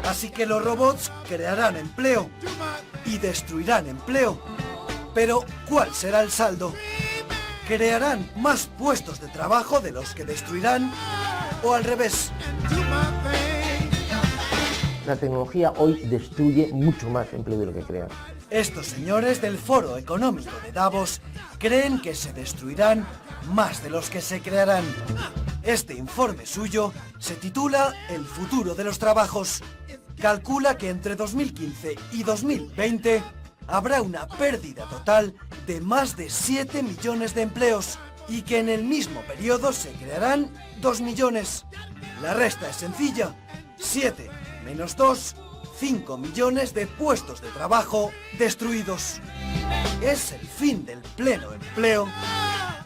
Así que los robots crearán empleo y destruirán empleo. Pero, ¿cuál será el saldo? ¿Crearán más puestos de trabajo de los que destruirán? ¿O al revés? La tecnología hoy destruye mucho más empleo de lo que crea. Estos señores del Foro Económico de Davos creen que se destruirán más de los que se crearán. Este informe suyo se titula El futuro de los trabajos. Calcula que entre 2015 y 2020 habrá una pérdida total de más de 7 millones de empleos y que en el mismo periodo se crearán 2 millones. La resta es sencilla. 7 menos 2, 5 millones de puestos de trabajo destruidos. ¿Es el fin del pleno empleo?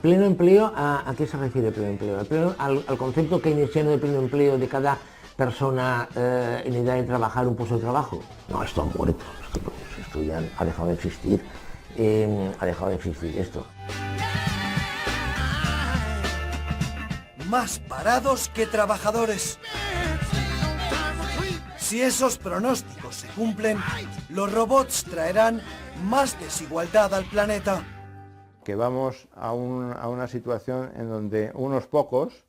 ¿Pleno empleo? ¿A qué se refiere pleno empleo? ¿Al concepto keynesiano de pleno empleo de cada persona en edad de trabajar un puesto de trabajo? No, esto ha muerto. Esto ya ha dejado de existir. Ha dejado de existir esto. Más parados que trabajadores. Si esos pronósticos se cumplen, los robots traerán más desigualdad al planeta. Que vamos a una situación en donde unos pocos,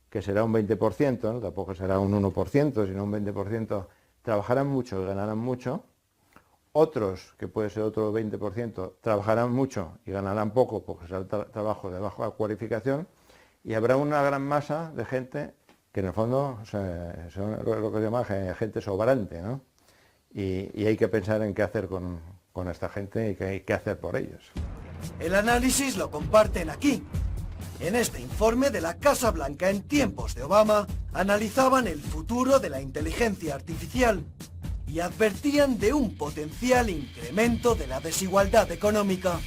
que será un 20%, ¿no? Tampoco será un 1%, sino un 20%, trabajarán mucho y ganarán mucho. Otros, que puede ser otro 20%, trabajarán mucho y ganarán poco porque será trabajo de baja cualificación. Y habrá una gran masa de gente que en el fondo son lo que se llama gente sobrante, ¿no? Y hay que pensar en qué hacer con esta gente y qué hacer por ellos. El análisis lo comparten aquí. En este informe de la Casa Blanca en tiempos de Obama, analizaban el futuro de la inteligencia artificial y advertían de un potencial incremento de la desigualdad económica.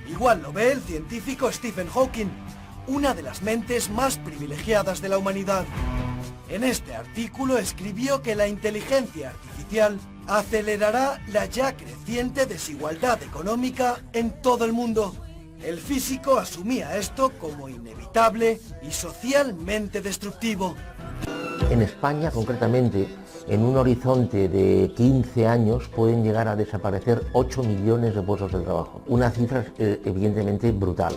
Igual lo ve el científico Stephen Hawking, una de las mentes más privilegiadas de la humanidad. En este artículo escribió que la inteligencia artificial acelerará la ya creciente desigualdad económica en todo el mundo. El físico asumía esto como inevitable y socialmente destructivo. En España, concretamente, en un horizonte de 15 años pueden llegar a desaparecer 8 millones de puestos de trabajo. Una cifra evidentemente brutal.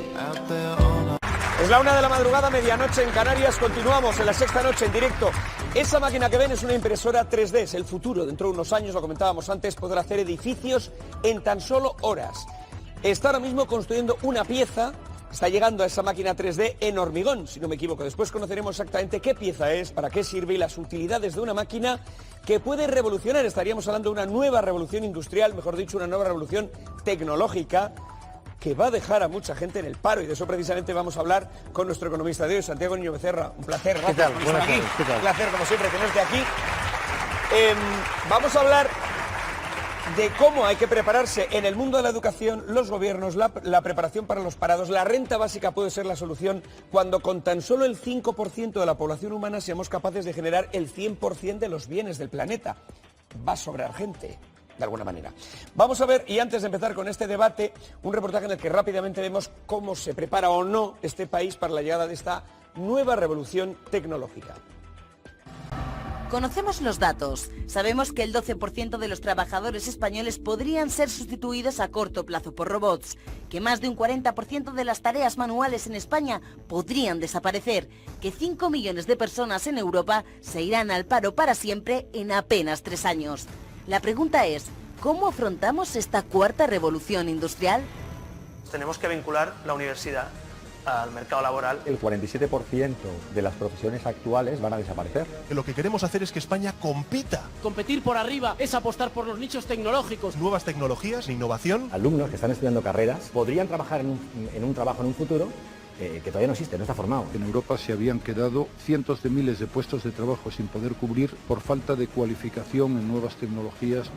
Es la 1 de la madrugada, medianoche en Canarias. Continuamos en La Sexta Noche en directo. Esa máquina que ven es una impresora 3D, es el futuro. Dentro de unos años, lo comentábamos antes, podrá hacer edificios en tan solo horas. Está ahora mismo construyendo una pieza, está llegando a esa máquina 3D en hormigón, si no me equivoco. Después conoceremos exactamente qué pieza es, para qué sirve y las utilidades de una máquina que puede revolucionar. Estaríamos hablando de una nueva revolución industrial, mejor dicho, una nueva revolución tecnológica, que va a dejar a mucha gente en el paro, y de eso precisamente vamos a hablar con nuestro economista de hoy, Santiago Niño Becerra. Un placer, gracias. ¿Qué tal? Por estar aquí. ¿Qué tal? Un placer, como siempre, tenerte aquí. Vamos a hablar de cómo hay que prepararse en el mundo de la educación, los gobiernos, la preparación para los parados. La renta básica puede ser la solución cuando con tan solo el 5% de la población humana seamos capaces de generar el 100% de los bienes del planeta. Va a sobrar gente, de alguna manera. Vamos a ver, y antes de empezar con este debate, un reportaje en el que rápidamente vemos cómo se prepara o no este país para la llegada de esta nueva revolución tecnológica. Conocemos los datos. Sabemos que el 12% de los trabajadores españoles podrían ser sustituidos a corto plazo por robots, que más de un 40% de las tareas manuales en España podrían desaparecer, que 5 millones de personas en Europa se irán al paro para siempre en apenas 3 años. La pregunta es, ¿cómo afrontamos esta cuarta revolución industrial? Tenemos que vincular la universidad al mercado laboral. El 47% de las profesiones actuales van a desaparecer. Lo que queremos hacer es que España compita. Competir por arriba es apostar por los nichos tecnológicos. Nuevas tecnologías, innovación. Alumnos que están estudiando carreras podrían trabajar en un trabajo en un futuro que todavía no existe, no está formado. En Europa se habían quedado cientos de miles de puestos de trabajo sin poder cubrir por falta de cualificación en nuevas tecnologías.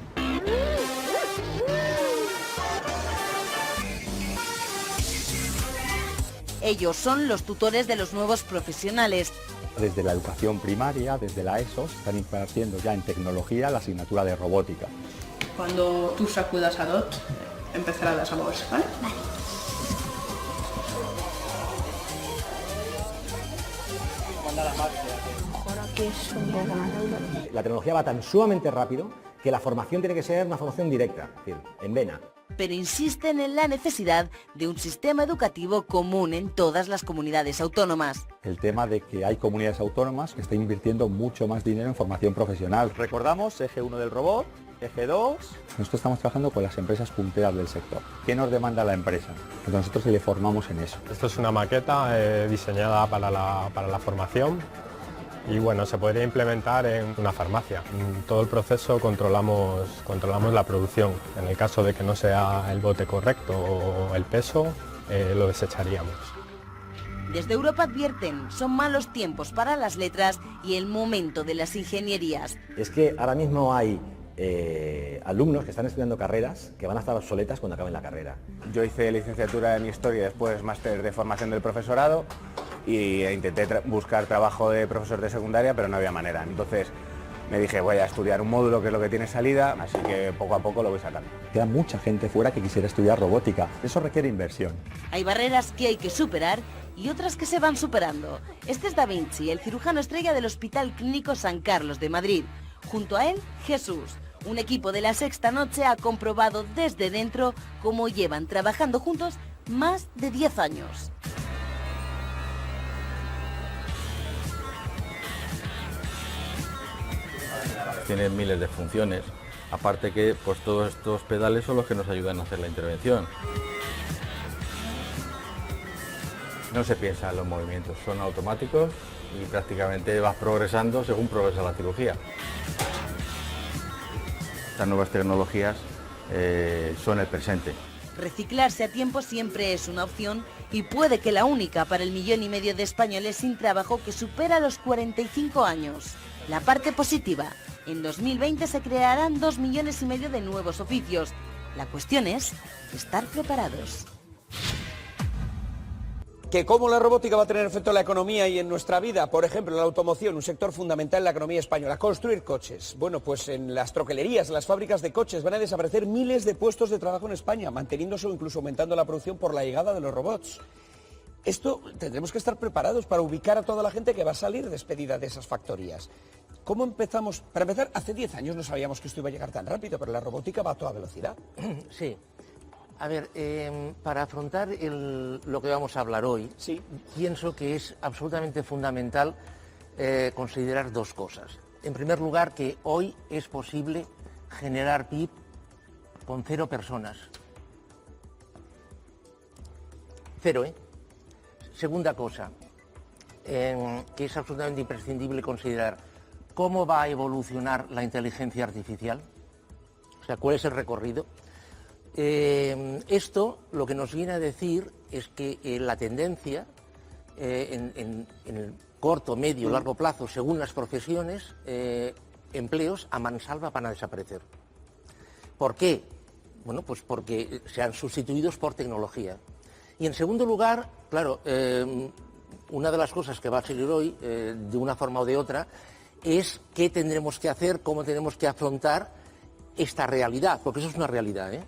Ellos son los tutores de los nuevos profesionales. Desde la educación primaria, desde la ESO, están impartiendo ya en tecnología la asignatura de robótica. Cuando tú sacudas a DOT, empezarán las labores, ¿vale? Vale. que es un poco más alto. La tecnología va tan sumamente rápido que la formación tiene que ser una formación directa, es decir, en vena. Pero insisten en la necesidad de un sistema educativo común en todas las comunidades autónomas. El tema de que hay comunidades autónomas que están invirtiendo mucho más dinero en formación profesional. Recordamos, eje 1 del robot, eje 2... Nosotros estamos trabajando con las empresas punteras del sector. ¿Qué nos demanda la empresa? Pues nosotros le formamos en eso. Esto es una maqueta diseñada para la formación. Y bueno, se podría implementar en una farmacia. En todo el proceso controlamos la producción. En el caso de que no sea el bote correcto o el peso, lo desecharíamos. Desde Europa advierten, son malos tiempos para las letras y el momento de las ingenierías. Es que ahora mismo hay alumnos que están estudiando carreras que van a estar obsoletas cuando acaben la carrera. Yo hice licenciatura en Historia y después máster de formación del profesorado y intenté buscar trabajo de profesor de secundaria, pero no había manera. Entonces me dije, voy a estudiar un módulo que es lo que tiene salida, así que poco a poco lo voy sacando. Queda mucha gente fuera que quisiera estudiar robótica. Eso requiere inversión. Hay barreras que hay que superar y otras que se van superando. Este es Da Vinci, el cirujano estrella del Hospital Clínico San Carlos de Madrid. Junto a él, Jesús. Un equipo de La Sexta Noche ha comprobado desde dentro cómo llevan trabajando juntos más de 10 años. Tiene miles de funciones, aparte que pues todos estos pedales son los que nos ayudan a hacer la intervención. No se piensa en los movimientos, son automáticos y prácticamente vas progresando según progresa la cirugía. Estas nuevas tecnologías son el presente. Reciclarse a tiempo siempre es una opción y puede que la única para el 1,5 millones de españoles sin trabajo que supera los 45 años. La parte positiva. En 2020 se crearán 2,5 millones de nuevos oficios. La cuestión es estar preparados. Que cómo la robótica va a tener efecto en la economía y en nuestra vida, por ejemplo, en la automoción, un sector fundamental en la economía española. Construir coches. Bueno, pues en las troquelerías, en las fábricas de coches van a desaparecer miles de puestos de trabajo en España, manteniéndose o incluso aumentando la producción por la llegada de los robots. Esto tendremos que estar preparados para ubicar a toda la gente que va a salir despedida de esas factorías. ¿Cómo empezamos? Para empezar, hace 10 años no sabíamos que esto iba a llegar tan rápido, pero la robótica va a toda velocidad. Sí. A ver, para afrontar lo que vamos a hablar hoy, sí, pienso que es absolutamente fundamental considerar dos cosas. En primer lugar, que hoy es posible generar PIB con 0 personas. 0, ¿eh? Segunda cosa, que es absolutamente imprescindible considerar cómo va a evolucionar la inteligencia artificial, o sea, cuál es el recorrido. Esto lo que nos viene a decir es que la tendencia en el corto, medio, largo plazo, según las profesiones, empleos a mansalva van a desaparecer. ¿Por qué? Bueno, pues porque sean sustituidos por tecnología. Y en segundo lugar, claro, una de las cosas que va a salir hoy, de una forma o de otra, es qué tendremos que hacer, cómo tenemos que afrontar esta realidad, porque eso es una realidad, ¿eh?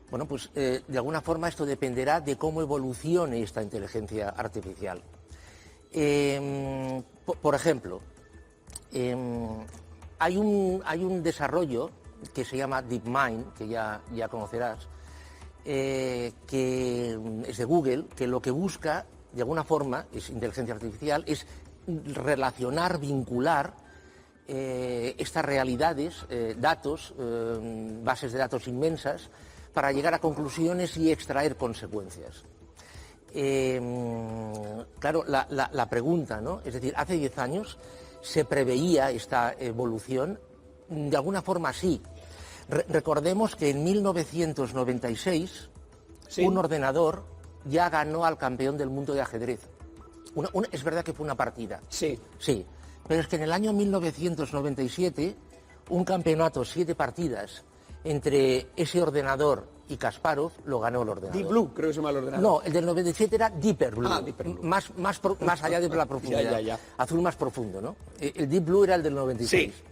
Bueno, pues de alguna forma esto dependerá de cómo evolucione esta inteligencia artificial. Por ejemplo, hay un desarrollo que se llama DeepMind, que ya conocerás, que es de Google, que lo que busca, de alguna forma, es inteligencia artificial, es relacionar, vincular estas realidades, datos, bases de datos inmensas, para llegar a conclusiones y extraer consecuencias. Claro, la pregunta, ¿no? Es decir, hace 10 años se preveía esta evolución, de alguna forma sí. Recordemos que en 1996 ¿sí? Un ordenador ya ganó al campeón del mundo de ajedrez. Es verdad que fue una partida. Sí. Sí, pero es que en el año 1997 un campeonato, 7 partidas, entre ese ordenador y Kasparov, lo ganó el ordenador. Deep Blue, creo que se llama el ordenador. No, el del 97 era Deeper Blue. Ah, Deeper Blue. Más allá de la profundidad. Ya. Azul más profundo, ¿no? El Deep Blue era el del 96. Sí.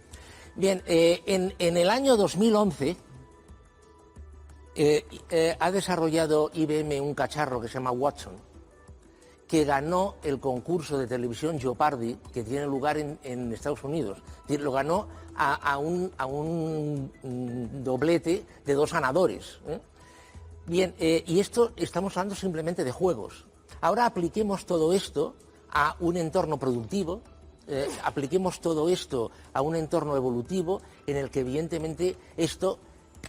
Bien, en el año 2011 ha desarrollado IBM un cacharro que se llama Watson. que ganó el concurso de televisión Jeopardy, que tiene lugar en Estados Unidos. Es decir, lo ganó a un doblete de 2 ganadores. Bien, y esto estamos hablando simplemente de juegos. Ahora apliquemos todo esto a un entorno productivo, apliquemos todo esto a un entorno evolutivo en el que evidentemente esto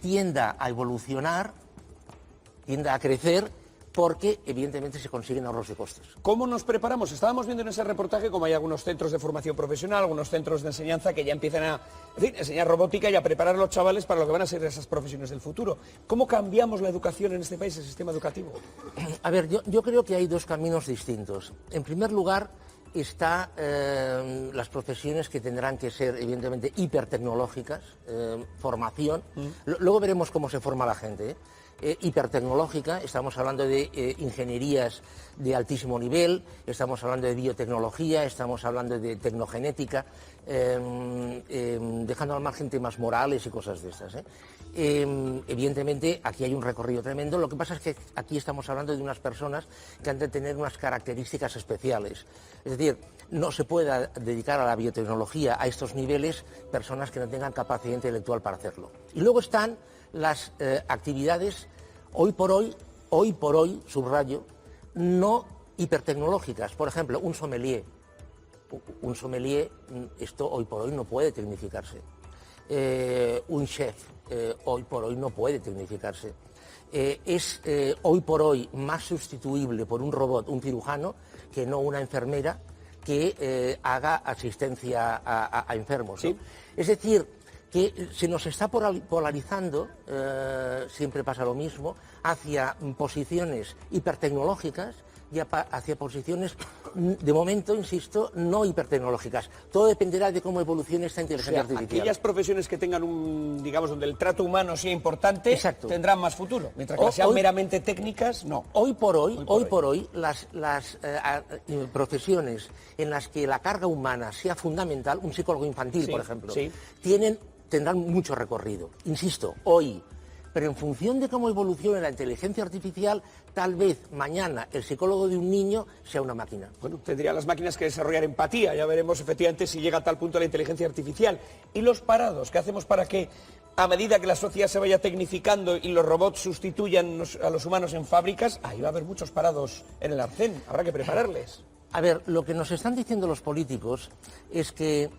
tienda a evolucionar, tienda a crecer, porque evidentemente se consiguen ahorros de costes. ¿Cómo nos preparamos? Estábamos viendo en ese reportaje como hay algunos centros de formación profesional, algunos centros de enseñanza que ya empiezan a enseñar robótica y a preparar a los chavales para lo que van a ser esas profesiones del futuro. ¿Cómo cambiamos la educación en este país, el sistema educativo? A ver, yo creo que hay 2 caminos distintos. En primer lugar, está las profesiones que tendrán que ser evidentemente hipertecnológicas, formación. Luego veremos cómo se forma la gente. Hipertecnológica, estamos hablando de ingenierías de altísimo nivel, estamos hablando de biotecnología, estamos hablando de tecnogenética, dejando al margen temas morales y cosas de estas. Evidentemente aquí hay un recorrido tremendo, lo que pasa es que aquí estamos hablando de unas personas que han de tener unas características especiales, es decir, no se puede dedicar a la biotecnología a estos niveles personas que no tengan capacidad intelectual para hacerlo. Y luego están las actividades hoy por hoy, subrayo, no hipertecnológicas. Por ejemplo, un sommelier. Un sommelier, esto hoy por hoy no puede tecnificarse. Un chef, hoy por hoy no puede tecnificarse. Es hoy por hoy más sustituible por un robot, un cirujano, que no una enfermera que haga asistencia a enfermos, ¿no? Es decir, que se nos está polarizando, siempre pasa lo mismo, hacia posiciones hipertecnológicas y hacia posiciones, de momento, insisto, no hipertecnológicas. Todo dependerá de cómo evolucione esta inteligencia artificial. Aquellas profesiones que tengan digamos, donde el trato humano sea importante, tendrán más futuro, mientras que sean meramente técnicas, no. Hoy por hoy, las profesiones en las que la carga humana sea fundamental, un psicólogo infantil, por ejemplo, tendrán mucho recorrido, insisto, hoy, pero en función de cómo evolucione la inteligencia artificial, tal vez mañana el psicólogo de un niño sea una máquina. Bueno, tendrían las máquinas que desarrollar empatía, ya veremos efectivamente si llega a tal punto la inteligencia artificial. ¿Y los parados? ¿Qué hacemos para que, a medida que la sociedad se vaya tecnificando y los robots sustituyan a los humanos en fábricas, ahí va a haber muchos parados en el arcén, habrá que prepararles? A ver, lo que nos están diciendo los políticos es que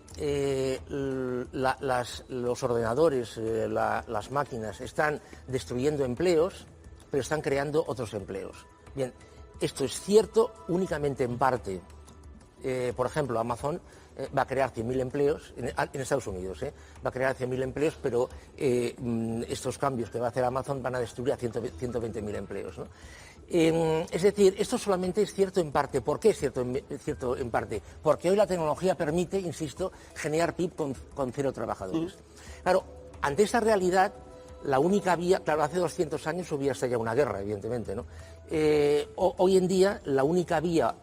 los ordenadores, las máquinas, están destruyendo empleos, pero están creando otros empleos. Bien, esto es cierto únicamente en parte. Por ejemplo, Amazon va a crear 100.000 empleos, en Estados Unidos, va a crear 100.000 empleos, pero estos cambios que va a hacer Amazon van a destruir a 120.000 empleos, ¿no? Es decir, esto solamente es cierto en parte. ¿Por qué es cierto en parte? Porque hoy la tecnología permite, insisto, generar PIB con 0 trabajadores. Claro, ante esta realidad, la única vía, claro, hace 200 años hubiera estallado una guerra, evidentemente, ¿no? Hoy en día, la única vía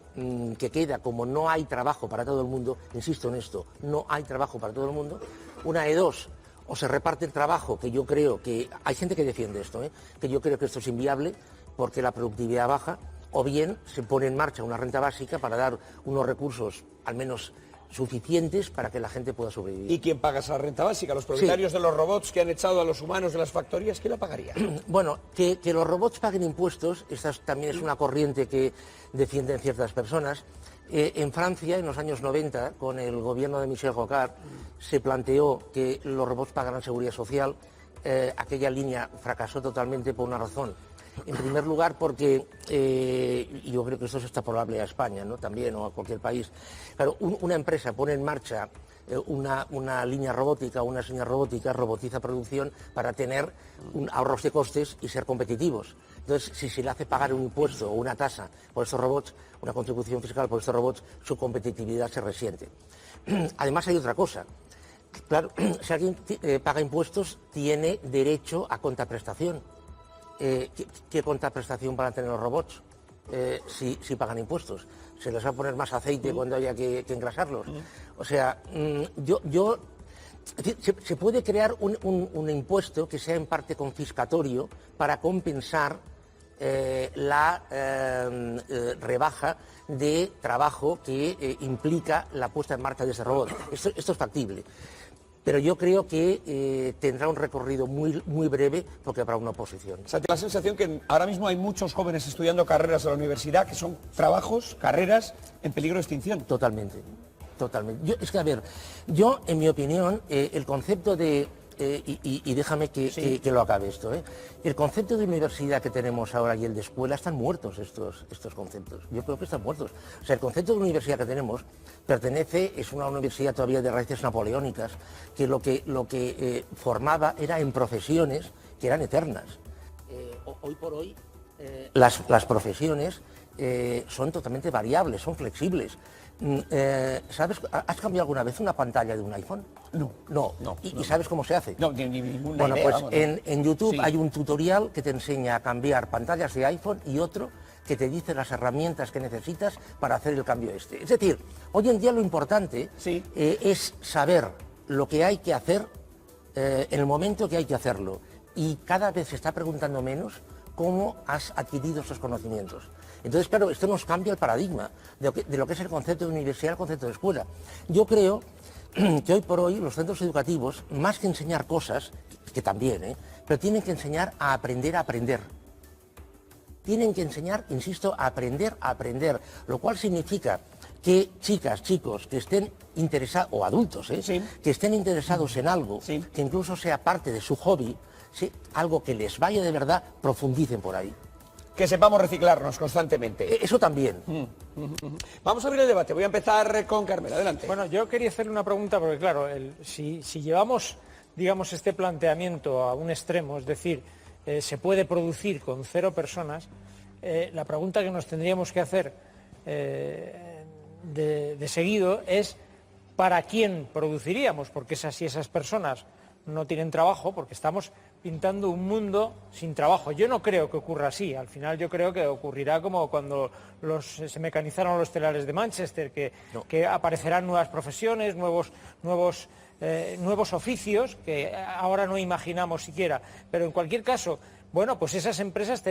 que queda, como no hay trabajo para todo el mundo, insisto en esto, no hay trabajo para todo el mundo, una de dos: o se reparte el trabajo, que yo creo que, hay gente que defiende esto, que yo creo que esto es inviable, porque la productividad baja, o bien se pone en marcha una renta básica para dar unos recursos al menos suficientes para que la gente pueda sobrevivir. ¿Y quién paga esa renta básica? ¿Los propietarios de los robots que han echado a los humanos de las factorías? ¿Quién la pagaría? Bueno, que los robots paguen impuestos, esta también es una corriente que defienden ciertas personas. En Francia, en los años 90, con el gobierno de Michel Rocard, se planteó que los robots pagaran seguridad social. Aquella línea fracasó totalmente por una razón. En primer lugar, porque yo creo que esto es extrapolable a España, ¿no? También, o a cualquier país. Claro, una empresa pone en marcha una línea robótica, una señal robótica, robotiza producción para tener ahorros de costes y ser competitivos. Entonces, si se le hace pagar un impuesto o una tasa por estos robots, una contribución fiscal por estos robots, su competitividad se resiente. Además, hay otra cosa. Claro, si alguien paga impuestos, tiene derecho a contraprestación. ¿Qué contraprestación van a tener los robots si pagan impuestos? ¿Se les va a poner más aceite cuando haya que engrasarlos? O sea, se puede crear un impuesto que sea en parte confiscatorio para compensar la rebaja de trabajo que implica la puesta en marcha de ese robot. Esto es factible. Pero yo creo que tendrá un recorrido muy breve porque habrá una oposición. O sea, la sensación que ahora mismo hay muchos jóvenes estudiando carreras de la universidad que son trabajos, carreras en peligro de extinción. Totalmente. Es que, a ver, yo, en mi opinión, el concepto de... y déjame que lo acabe esto. El concepto de universidad que tenemos ahora y el de escuela están muertos estos conceptos. Yo creo que están muertos. O sea, el concepto de universidad que tenemos es una universidad todavía de raíces napoleónicas, que lo que formaba era en profesiones que eran eternas. Hoy por hoy las profesiones son totalmente variables, son flexibles. ¿Sabes? ¿Has cambiado alguna vez una pantalla de un iPhone? No. ¿Y sabes cómo se hace? No, ni ninguna idea. Bueno, pues en YouTube hay un tutorial que te enseña a cambiar pantallas de iPhone y otro que te dice las herramientas que necesitas para hacer el cambio este. Es decir, hoy en día lo importante es saber lo que hay que hacer en el momento que hay que hacerlo. Y cada vez se está preguntando menos cómo has adquirido esos conocimientos. Entonces, claro, esto nos cambia el paradigma de lo que es el concepto de universidad, el concepto de escuela. Yo creo que hoy por hoy los centros educativos, más que enseñar cosas, que también, pero tienen que enseñar a aprender a aprender. Tienen que enseñar, insisto, a aprender, lo cual significa que chicas, chicos que estén interesados, o adultos, que estén interesados en algo, que incluso sea parte de su hobby, algo que les vaya de verdad, profundicen por ahí. Que sepamos reciclarnos constantemente. Eso también. Vamos a abrir el debate. Voy a empezar con Carmen. Adelante. Bueno, yo quería hacerle una pregunta porque, claro, si llevamos, digamos, este planteamiento a un extremo, es decir, se puede producir con 0 personas, la pregunta que nos tendríamos que hacer de seguido es ¿para quién produciríamos? Porque si esas personas no tienen trabajo, porque estamos pintando un mundo sin trabajo. Yo no creo que ocurra así. Al final yo creo que ocurrirá como cuando se mecanizaron los telares de Manchester, que aparecerán nuevas profesiones, nuevos oficios que ahora no imaginamos siquiera. Pero en cualquier caso, bueno, pues esas empresas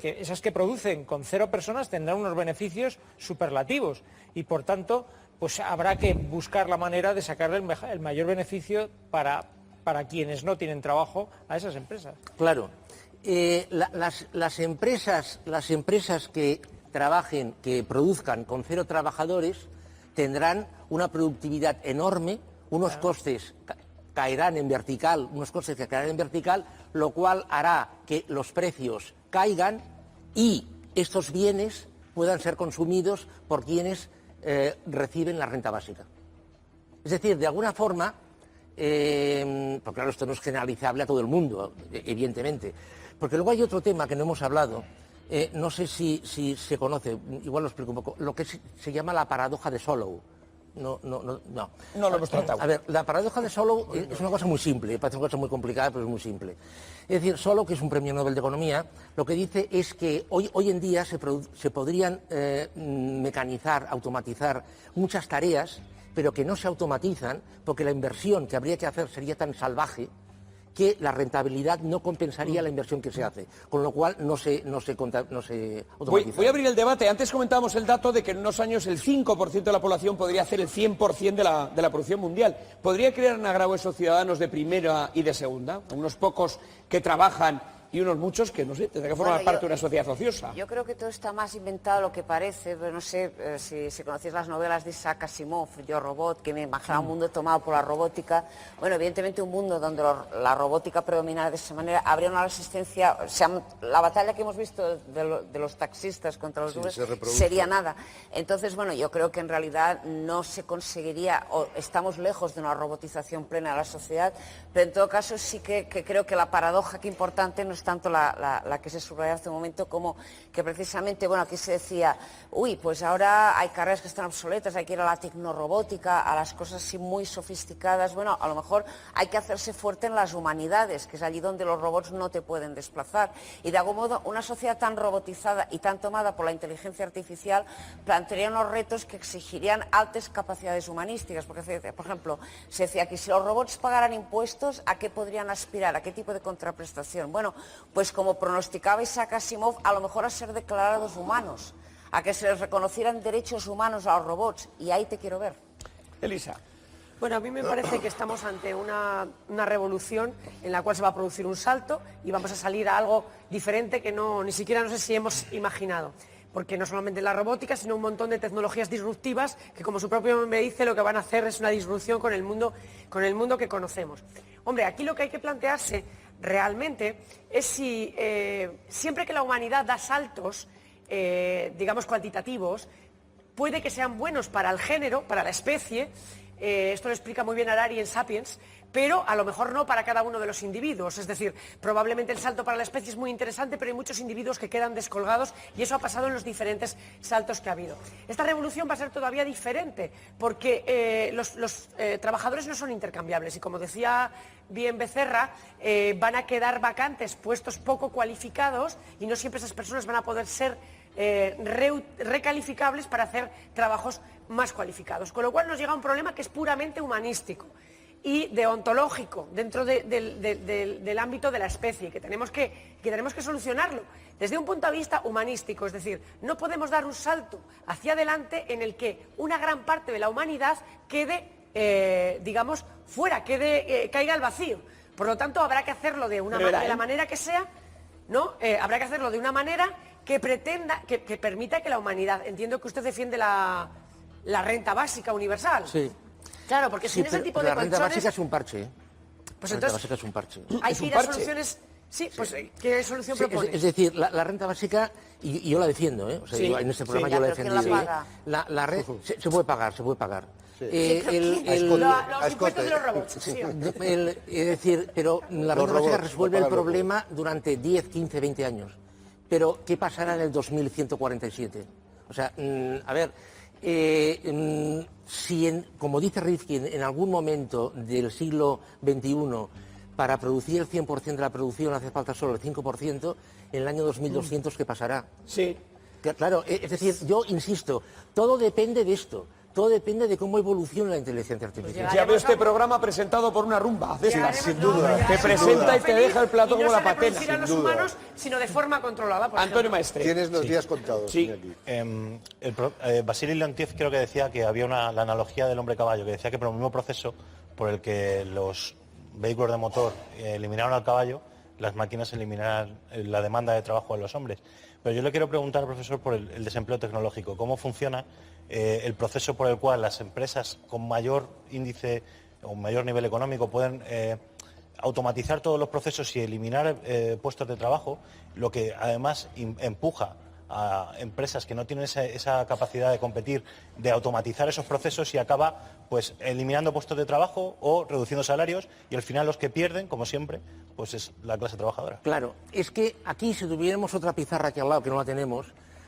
esas que producen con 0 personas tendrán unos beneficios superlativos y por tanto pues habrá que buscar la manera de sacarle el mayor beneficio para quienes no tienen trabajo a esas empresas. Claro. Las empresas que trabajen, que produzcan con 0 trabajadores, tendrán una productividad enorme, unos costes caerán en vertical, lo cual hará que los precios caigan y estos bienes puedan ser consumidos por quienes reciben la renta básica. Es decir, de alguna forma, porque claro, esto no es generalizable a todo el mundo, evidentemente, porque luego hay otro tema que no hemos hablado, no sé si se conoce, igual lo explico un poco, lo que se llama la paradoja de Solow. No lo hemos tratado. A ver, la paradoja de Solow es una cosa muy simple, parece una cosa muy complicada, pero es muy simple. Es decir, Solow, que es un premio Nobel de Economía, lo que dice es que hoy en día se podrían mecanizar, automatizar muchas tareas, pero que no se automatizan porque la inversión que habría que hacer sería tan salvaje que la rentabilidad no compensaría la inversión que se hace, con lo cual no se automatiza. Voy a abrir el debate. Antes comentábamos el dato de que en unos años el 5% de la población podría hacer el 100% de la producción mundial. ¿Podría crear un agravio a esos ciudadanos de primera y de segunda? Unos pocos que trabajan y unos muchos que, no sé, tendrán que formar parte de una sociedad ociosa. Yo creo que todo está más inventado de lo que parece, pero no sé si conocéis las novelas de Isaac Asimov, Yo Robot, que me imaginaba un mundo tomado por la robótica. Bueno, evidentemente un mundo donde la robótica predominara de esa manera, habría una resistencia, o sea, la batalla que hemos visto de los taxistas contra los Ubers sería nada. Entonces, bueno, yo creo que en realidad no se conseguiría, o estamos lejos de una robotización plena de la sociedad, pero en todo caso sí que creo que la paradoja que importante no es tanto la que se subrayó hace un momento como que precisamente, bueno, aquí se decía, pues ahora hay carreras que están obsoletas, hay que ir a la tecnorobótica, a las cosas así muy sofisticadas. Bueno, a lo mejor hay que hacerse fuerte en las humanidades, que es allí donde los robots no te pueden desplazar. Y de algún modo, una sociedad tan robotizada y tan tomada por la inteligencia artificial plantearía unos retos que exigirían altas capacidades humanísticas. Porque, por ejemplo, se decía que si los robots pagaran impuestos, ¿a qué podrían aspirar? ¿A qué tipo de contraprestación? Bueno, pues como pronosticaba Isaac Asimov, a lo mejor a ser declarados humanos, a que se les reconocieran derechos humanos a los robots, y ahí te quiero ver. Elisa. Bueno, a mí me parece que estamos ante una revolución en la cual se va a producir un salto y vamos a salir a algo diferente que ni siquiera no sé si hemos imaginado. Porque no solamente la robótica, sino un montón de tecnologías disruptivas que, como su propio nombre dice, lo que van a hacer es una disrupción con el mundo que conocemos. Hombre, aquí lo que hay que plantearse realmente es si siempre que la humanidad da saltos, digamos, cuantitativos, puede que sean buenos para el género, para la especie. Esto lo explica muy bien Harari en Sapiens, pero a lo mejor no para cada uno de los individuos. Es decir, probablemente el salto para la especie es muy interesante, pero hay muchos individuos que quedan descolgados y eso ha pasado en los diferentes saltos que ha habido. Esta revolución va a ser todavía diferente porque los trabajadores no son intercambiables y, como decía bien Becerra, van a quedar vacantes puestos poco cualificados y no siempre esas personas van a poder ser recalificables para hacer trabajos más cualificados. Con lo cual nos llega un problema que es puramente humanístico y deontológico dentro del ámbito de la especie, que tenemos que solucionarlo desde un punto de vista humanístico. Es decir, no podemos dar un salto hacia adelante en el que una gran parte de la humanidad quede, digamos, fuera, caiga al vacío. Por lo tanto, habrá que hacerlo de la manera que sea, ¿no? Habrá que hacerlo de una manera que pretenda, que permita que la humanidad... Entiendo que usted defiende la renta básica universal. Sí. Claro, porque sin ese tipo de la renta colchones... básica es un parche. Pues la renta entonces, básica es un parche. Hay que ir a soluciones... Sí, pues ¿qué solución propone? Es decir, la renta básica, y yo la defiendo, o sea, en este programa yo la he defendido. La red se puede pagar, se puede pagar. Los impuestos de los robots. Es decir, pero la renta básica resuelve el problema durante 10, 15, 20 años. Pero, ¿qué pasará en el 2147? O sea, a ver, si, como dice Rifkin, en algún momento del siglo XXI, para producir el 100% de la producción hace falta solo el 5%, en el año 2200, ¿qué pasará? Sí. Claro, es decir, yo insisto, todo depende de esto. Todo depende de cómo evoluciona la inteligencia artificial. Ya veo este programa presentado por una rumba, sin duda. Te presenta y te deja el plato como la patena. Y no los humanos, sino de forma controlada. Antonio Maestre. Tienes los días contados. Sí. Vasily Leontief creo que decía que había la analogía del hombre-caballo, que decía que por el mismo proceso por el que los vehículos de motor eliminaron al caballo, las máquinas eliminarán la demanda de trabajo de los hombres. Pero yo le quiero preguntar al profesor por el desempleo tecnológico. ¿Cómo funciona el proceso por el cual las empresas con mayor índice o mayor nivel económico pueden automatizar todos los procesos y eliminar puestos de trabajo, lo que además empuja a empresas que no tienen esa capacidad de competir, de automatizar esos procesos y acaba pues eliminando puestos de trabajo o reduciendo salarios y al final los que pierden, como siempre, pues es la clase trabajadora? Claro, es que aquí si tuviéramos otra pizarra aquí al lado, que no la tenemos,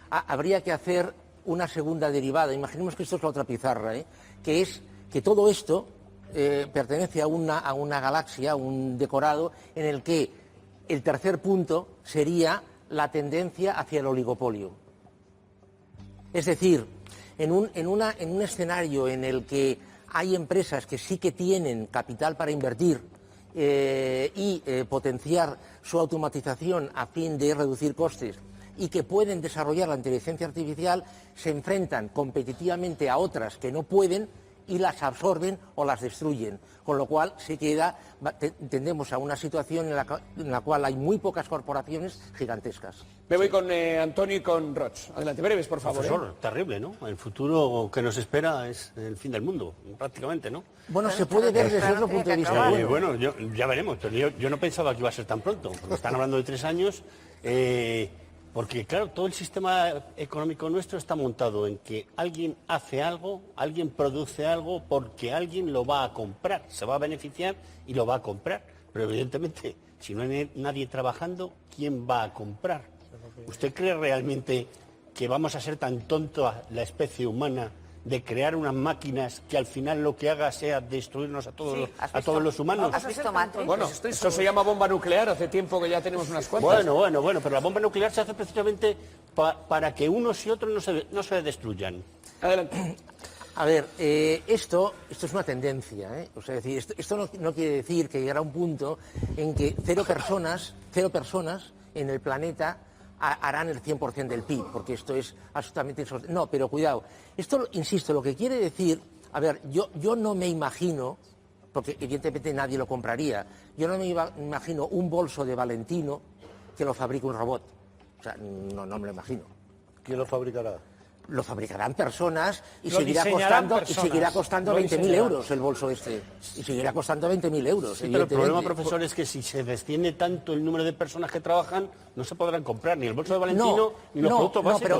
habría que hacer una segunda derivada. Imaginemos que esto es la otra pizarra, que es que todo esto pertenece a una galaxia, un decorado, en el que el tercer punto sería la tendencia hacia el oligopolio. Es decir, en un escenario en el que hay empresas que sí que tienen capital para invertir y potenciar su automatización a fin de reducir costes y que pueden desarrollar la inteligencia artificial, se enfrentan competitivamente a otras que no pueden y las absorben o las destruyen, con lo cual tendemos a una situación en la cual hay muy pocas corporaciones gigantescas. Me voy con Antonio y con Roch. Adelante, breves, por favor. Profesor, terrible, ¿no? El futuro que nos espera es el fin del mundo, prácticamente, ¿no? Bueno, se puede ver desde otro punto de vista. Bueno, ya veremos, pero yo no pensaba que iba a ser tan pronto, porque están hablando de 3 años... Porque, claro, todo el sistema económico nuestro está montado en que alguien hace algo, alguien produce algo porque alguien lo va a comprar, se va a beneficiar y lo va a comprar. Pero, evidentemente, si no hay nadie trabajando, ¿quién va a comprar? ¿Usted cree realmente que vamos a ser tan tontos la especie humana de crear unas máquinas que al final lo que haga sea destruirnos a todos los humanos? ¿Has visto Matrix? Bueno, eso se llama bomba nuclear, hace tiempo que ya tenemos unas cuantas. Bueno, pero la bomba nuclear se hace precisamente para que unos y otros no se destruyan. Adelante. A ver, esto es una tendencia, ¿eh? O sea, decir, esto no quiere decir que llegará un punto en que cero personas en el planeta harán el 100% del PIB, porque esto es absolutamente insostenible. No, pero cuidado. Esto, insisto, lo que quiere decir, a ver, yo no me imagino, porque evidentemente nadie lo compraría, yo no me imagino un bolso de Valentino que lo fabrique un robot. O sea, no me lo imagino. ¿Quién lo fabricará? Lo fabricarán personas y Lo seguirá costando Lo 20.000 euros el bolso este. Y seguirá costando 20.000 euros. Sí, pero el problema, profesor, es que si se desciende tanto el número de personas que trabajan, no se podrán comprar ni el bolso de Valentino ni los productos básicos.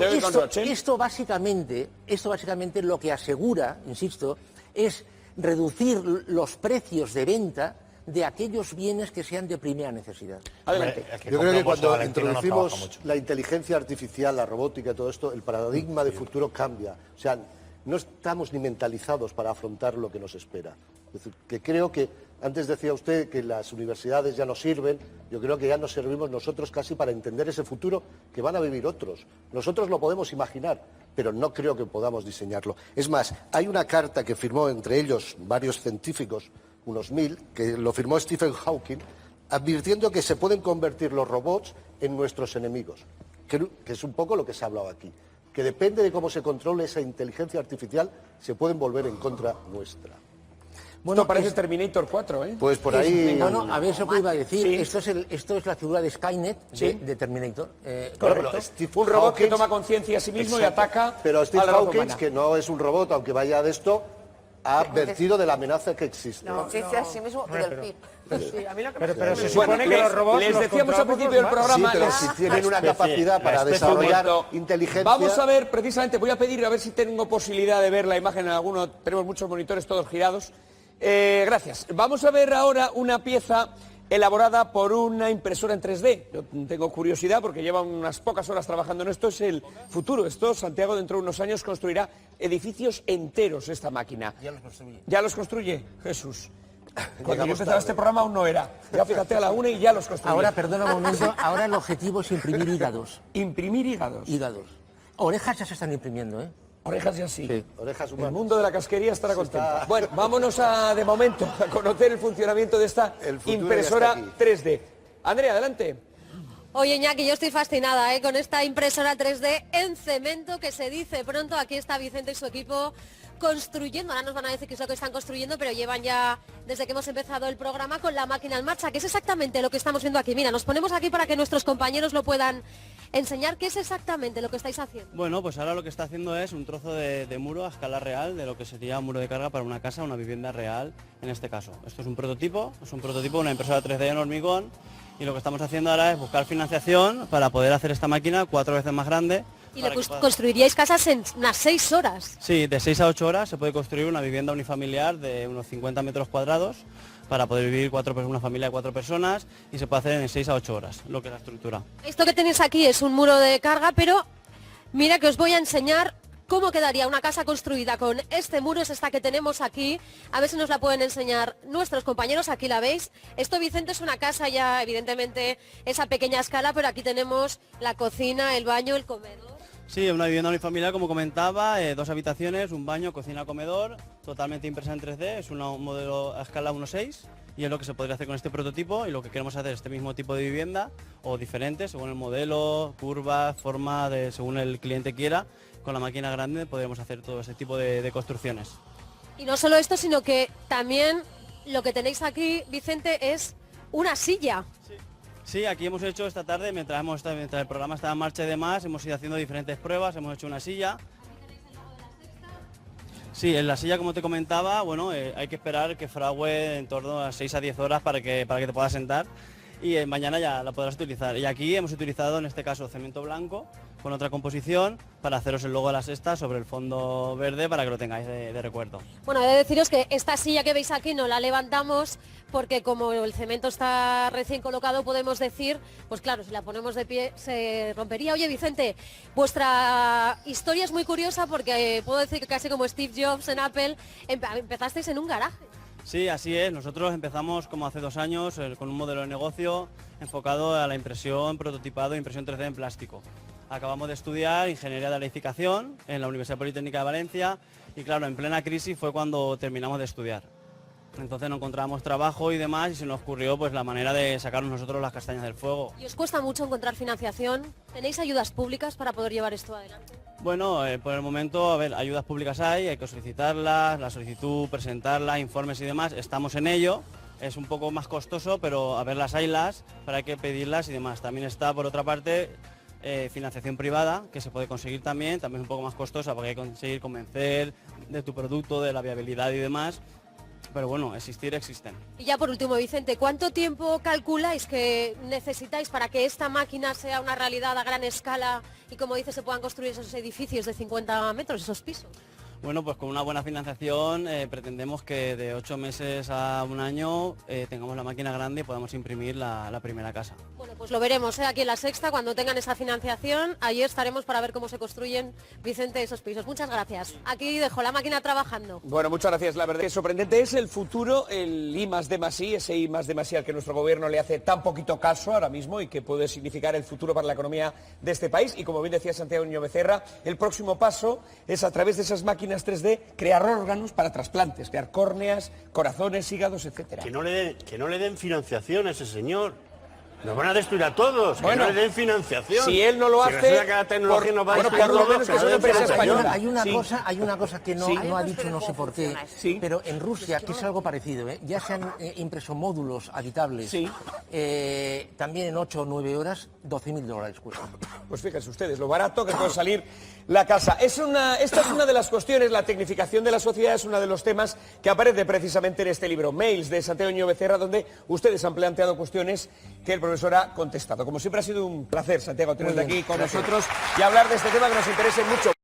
Pero esto básicamente lo que asegura, insisto, es reducir los precios de venta de aquellos bienes que sean de primera necesidad. Adelante. Yo creo que cuando introducimos la inteligencia artificial, la robótica y todo esto, el paradigma de futuro cambia. O sea, no estamos ni mentalizados para afrontar lo que nos espera. Es decir, que creo que, antes decía usted que las universidades ya no sirven, yo creo que ya nos servimos nosotros casi para entender ese futuro que van a vivir otros. Nosotros lo podemos imaginar, pero no creo que podamos diseñarlo. Es más, hay una carta que firmó entre ellos varios científicos, unos 1000, que lo firmó Stephen Hawking, advirtiendo que se pueden convertir los robots en nuestros enemigos, que es un poco lo que se ha hablado aquí, que depende de cómo se controle esa inteligencia artificial, se pueden volver en contra nuestra. Bueno, esto parece Terminator 4, ¿eh? Pues por ahí... Bueno, a ver, eso que iba a decir, sí. Esto es la figura de Skynet, sí, de Terminator. Correcto. Un robot que toma conciencia a sí mismo. Exacto. Y ataca. Pero Steve Hawking, que no es un robot, aunque vaya de esto, ha advertido de la amenaza que existe. Conciencia a sí mismo y del PIB. Sí, a mí lo que pero se supone que los robots... Les decíamos al principio del programa... Sí, pero si tienen una capacidad para desarrollar inteligencia... Vamos a ver, precisamente, voy a pedir a ver si tengo posibilidad de ver la imagen en alguno. Tenemos muchos monitores todos girados. Gracias. Vamos a ver ahora una pieza elaborada por una impresora en 3D. Yo tengo curiosidad porque lleva unas pocas horas trabajando en esto. Es el futuro. Esto, Santiago, dentro de unos años construirá edificios enteros esta máquina. Ya los construye. ¿Ya los construye? Jesús. Cuando yo empezaba este programa aún no era. Ya fíjate a la 1 y ya los construye. Ahora, perdona un momento, ahora el objetivo es imprimir hígados. ¿Imprimir hígados? Hígados. Orejas ya se están imprimiendo, ¿eh? Orejas ya sí. Orejas humanas. El mundo de la casquería estará contento. Bueno, vámonos de momento a conocer el funcionamiento de esta impresora 3D. Andrea, adelante. Oye, Iñaki, yo estoy fascinada con esta impresora 3D en cemento que se dice pronto. Aquí está Vicente y su equipo construyendo. Ahora nos van a decir qué es lo que están construyendo, pero llevan ya, desde que hemos empezado el programa, con la máquina en marcha, que es exactamente lo que estamos viendo aquí. Mira, nos ponemos aquí para que nuestros compañeros lo puedan enseñar. ¿Qué es exactamente lo que estáis haciendo? Bueno, pues ahora lo que está haciendo es un trozo de muro a escala real de lo que sería un muro de carga para una casa, una vivienda real en este caso. Esto es un prototipo, una impresora 3D en hormigón, y lo que estamos haciendo ahora es buscar financiación para poder hacer esta máquina 4 veces más grande. Y le construiríais casas en unas 6 horas. Sí, de 6 a 8 horas se puede construir una vivienda unifamiliar de unos 50 metros cuadrados para poder vivir una familia de 4 personas, y se puede hacer en 6 a 8 horas, lo que es la estructura. Esto que tenéis aquí es un muro de carga, pero mira que os voy a enseñar cómo quedaría una casa construida con este muro. Es esta que tenemos aquí. A ver si nos la pueden enseñar nuestros compañeros. Aquí la veis. Esto, Vicente, es una casa ya, evidentemente, esa pequeña escala, pero aquí tenemos la cocina, el baño, el comedor. Sí, una vivienda unifamiliar, como comentaba, 2 habitaciones, un baño, cocina, comedor, totalmente impresa en 3D, es un modelo a escala 1.6 y es lo que se podría hacer con este prototipo, y lo que queremos hacer es este mismo tipo de vivienda o diferente, según el modelo, curva, forma, según el cliente quiera. Con la máquina grande podremos hacer todo ese tipo de construcciones. Y no solo esto, sino que también lo que tenéis aquí, Vicente, es una silla. Sí, aquí hemos hecho esta tarde, mientras el programa estaba en marcha y demás, hemos ido haciendo diferentes pruebas, hemos hecho una silla. Sí, en la silla, como te comentaba, bueno, hay que esperar que fragüe en torno a 6 a 10 horas para que te puedas sentar, y mañana ya la podrás utilizar. Y aquí hemos utilizado, en este caso, cemento blanco con otra composición para haceros el logo de La Sexta sobre el fondo verde, para que lo tengáis de recuerdo. Bueno, he de deciros que esta silla que veis aquí no la levantamos porque, como el cemento está recién colocado, podemos decir, pues claro, si la ponemos de pie se rompería. Oye, Vicente, vuestra historia es muy curiosa porque puedo decir que casi como Steve Jobs en Apple, empezasteis en un garaje. Sí, así es. Nosotros empezamos como hace 2 años con un modelo de negocio enfocado a la impresión, prototipado e impresión 3D en plástico. Acabamos de estudiar Ingeniería de la Edificación en la Universidad Politécnica de Valencia y claro, en plena crisis fue cuando terminamos de estudiar. Entonces no encontrábamos trabajo y demás y se nos ocurrió pues la manera de sacarnos nosotros las castañas del fuego. ¿Y os cuesta mucho encontrar financiación? ¿Tenéis ayudas públicas para poder llevar esto adelante? Bueno, por el momento, a ver, ayudas públicas hay que solicitarlas, la solicitud, presentarlas, informes y demás, estamos en ello. Es un poco más costoso, pero a ver, las haylas, para hay que pedirlas y demás. También está, por otra parte, financiación privada, que se puede conseguir también es un poco más costosa, porque hay que conseguir convencer de tu producto, de la viabilidad y demás. Pero bueno, existir existen. Y ya por último, Vicente, ¿cuánto tiempo calculáis que necesitáis para que esta máquina sea una realidad a gran escala y, como dices, se puedan construir esos edificios de 50 metros, esos pisos? Bueno, pues con una buena financiación pretendemos que de 8 meses a un año tengamos la máquina grande y podamos imprimir la primera casa. Bueno, pues lo veremos aquí en La Sexta, cuando tengan esa financiación. Allí estaremos para ver cómo se construyen, Vicente, esos pisos. Muchas gracias. Aquí dejo la máquina trabajando. Bueno, muchas gracias. La verdad que sorprendente es el futuro, el I+D+I, ese I+D+I al que nuestro gobierno le hace tan poquito caso ahora mismo y que puede significar el futuro para la economía de este país. Y como bien decía Santiago Niño Becerra, el próximo paso es, a través de esas máquinas 3D, crear órganos para trasplantes, crear córneas, corazones, hígados, etcétera. Que no le den financiación a ese señor. Nos van a destruir a todos. Bueno, que no le den financiación. Si él no lo hace, resulta que la tecnología nos va a destruir por lo todos, menos que no es una le den empresa financiación. española. Hay una cosa que no, Sí. no ha dicho, no sé por qué, pero en Rusia, que es algo parecido, ya se han impreso módulos habitables, también en 8 o 9 horas, $12.000 cuesta. Pues fíjense ustedes, lo barato que puede salir la casa. Esta es una de las cuestiones, la tecnificación de la sociedad es uno de los temas que aparece precisamente en este libro, Mails, de Santiago Niño Becerra, donde ustedes han planteado cuestiones que el profesor ha contestado. Como siempre ha sido un placer, Santiago, tenerte aquí con nosotros y hablar de este tema que nos interesa mucho.